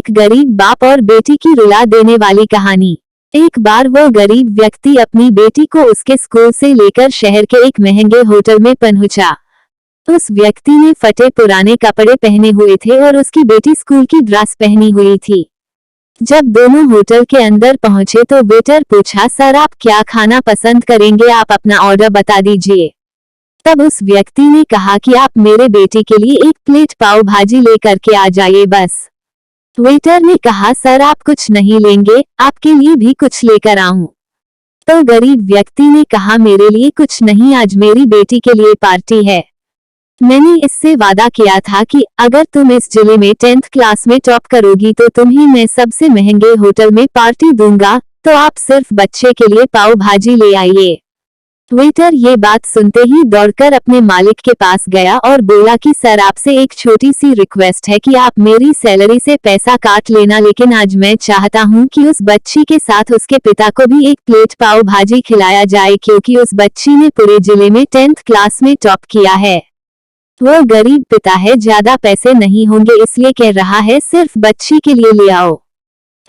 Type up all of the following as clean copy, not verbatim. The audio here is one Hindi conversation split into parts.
एक गरीब बाप और बेटी की रुला देने वाली कहानी। एक बार वो गरीब व्यक्ति अपनी बेटी को उसके स्कूल से लेकर शहर के एक महंगे होटल में पहुंचा। उस व्यक्ति ने फटे पुराने कपड़े पहने हुए थे और उसकी बेटी स्कूल की ड्रेस पहनी हुई थी। जब दोनों होटल के अंदर पहुंचे तो वेटर पूछा, सर आप क्या खाना पसंद करेंगे, आप अपना ऑर्डर बता दीजिए। तब उस व्यक्ति ने कहा कि आप मेरे बेटे के लिए एक प्लेट पाव भाजी लेकर के आ जाइए बस। वेटर ने कहा, सर आप कुछ नहीं लेंगे, आपके लिए भी कुछ लेकर आऊं। तो गरीब व्यक्ति ने कहा, मेरे लिए कुछ नहीं, आज मेरी बेटी के लिए पार्टी है। मैंने इससे वादा किया था कि अगर तुम इस जिले में 10th क्लास में टॉप करोगी तो तुम्हें मैं सबसे महंगे होटल में पार्टी दूंगा, तो आप सिर्फ बच्चे के लिए पाव भाजी ले आइए। वेटर ये बात सुनते ही दौड़कर अपने मालिक के पास गया और बोला कि सर आपसे एक छोटी सी रिक्वेस्ट है कि आप मेरी सैलरी से पैसा काट लेना, लेकिन आज मैं चाहता हूं कि उस बच्ची के साथ उसके पिता को भी एक प्लेट पाव भाजी खिलाया जाए, क्योंकि उस बच्ची ने पूरे जिले में 10th क्लास में टॉप किया है। वो गरीब पिता है, ज्यादा पैसे नहीं होंगे इसलिए कह रहा है, सिर्फ बच्ची के लिए ले आओ।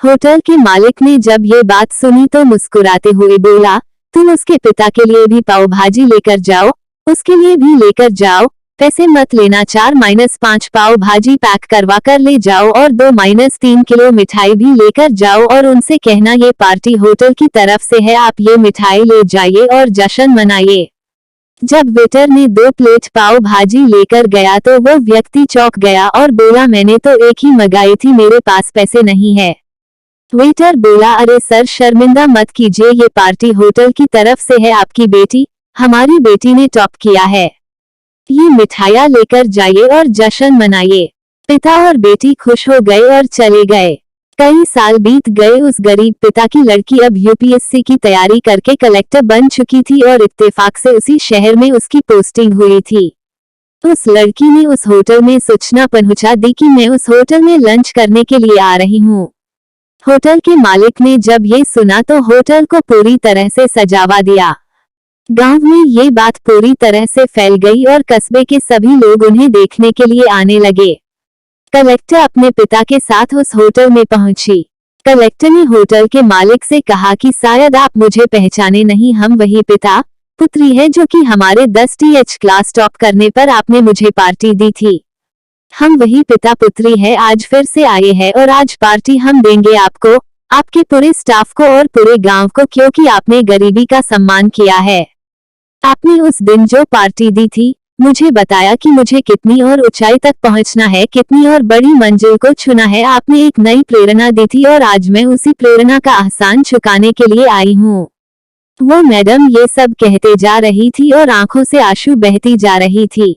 होटल के मालिक ने जब ये बात सुनी तो मुस्कुराते हुए बोला, तुम उसके पिता के लिए भी पाव भाजी लेकर जाओ, उसके लिए भी लेकर जाओ, पैसे मत लेना, 4-5 पाव भाजी पैक करवा कर ले जाओ और 2-3 किलो मिठाई भी लेकर जाओ और उनसे कहना ये पार्टी होटल की तरफ से है, आप ये मिठाई ले जाइए और जश्न मनाइए। जब वेटर ने 2 प्लेट पाव भाजी लेकर गया तो वो व्यक्ति चौंक गया और बोला, मैंने तो एक ही मंगाई थी, मेरे पास पैसे नहीं है। वेटर बोला, अरे सर शर्मिंदा मत कीजिए, ये पार्टी होटल की तरफ से है, आपकी बेटी, हमारी बेटी ने टॉप किया है, ये मिठाइयाँ लेकर जाइए और जश्न मनाइए। पिता और बेटी खुश हो गए और चले गए। कई साल बीत गए। उस गरीब पिता की लड़की अब यूपीएससी की तैयारी करके कलेक्टर बन चुकी थी और इत्तेफाक से उसी शहर में उसकी पोस्टिंग हुई थी। उस लड़की ने उस होटल में सूचना पहुंचा दी कि मैं उस होटल में लंच करने के लिए आ रही हूँ। होटल के मालिक ने जब ये सुना तो होटल को पूरी तरह से सजावा दिया। गांव में ये बात पूरी तरह से फैल गई और कस्बे के सभी लोग उन्हें देखने के लिए आने लगे। कलेक्टर अपने पिता के साथ उस होटल में पहुंची। कलेक्टर ने होटल के मालिक से कहा कि शायद आप मुझे पहचाने नहीं, हम वही पिता पुत्री है जो कि हमारे 10th क्लास टॉप करने पर आपने मुझे पार्टी दी थी। हम वही पिता पुत्री है, आज फिर से आए हैं और आज पार्टी हम देंगे आपको, आपके पूरे स्टाफ को और पूरे गांव को, क्योंकि आपने गरीबी का सम्मान किया है। आपने उस दिन जो पार्टी दी थी, मुझे बताया कि मुझे कितनी और ऊंचाई तक पहुंचना है, कितनी और बड़ी मंजिल को छूना है। आपने एक नई प्रेरणा दी थी और आज मैं उसी प्रेरणा का एहसान चुकाने के लिए आई हूँ। वो मैडम ये सब कहते जा रही थी और आंखों से आंसू बहती जा रही थी।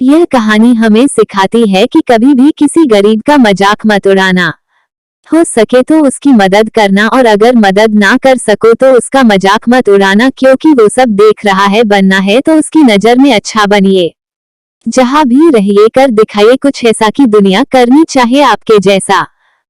यह कहानी हमें सिखाती है कि कभी भी किसी गरीब का मजाक मत उड़ाना, हो सके तो उसकी मदद करना और अगर मदद ना कर सको तो उसका मजाक मत उड़ाना, क्योंकि वो सब देख रहा है। बनना है तो उसकी नजर में अच्छा बनिए। जहां भी रहिए कर दिखाइए कुछ ऐसा कि दुनिया करनी चाहे आपके जैसा।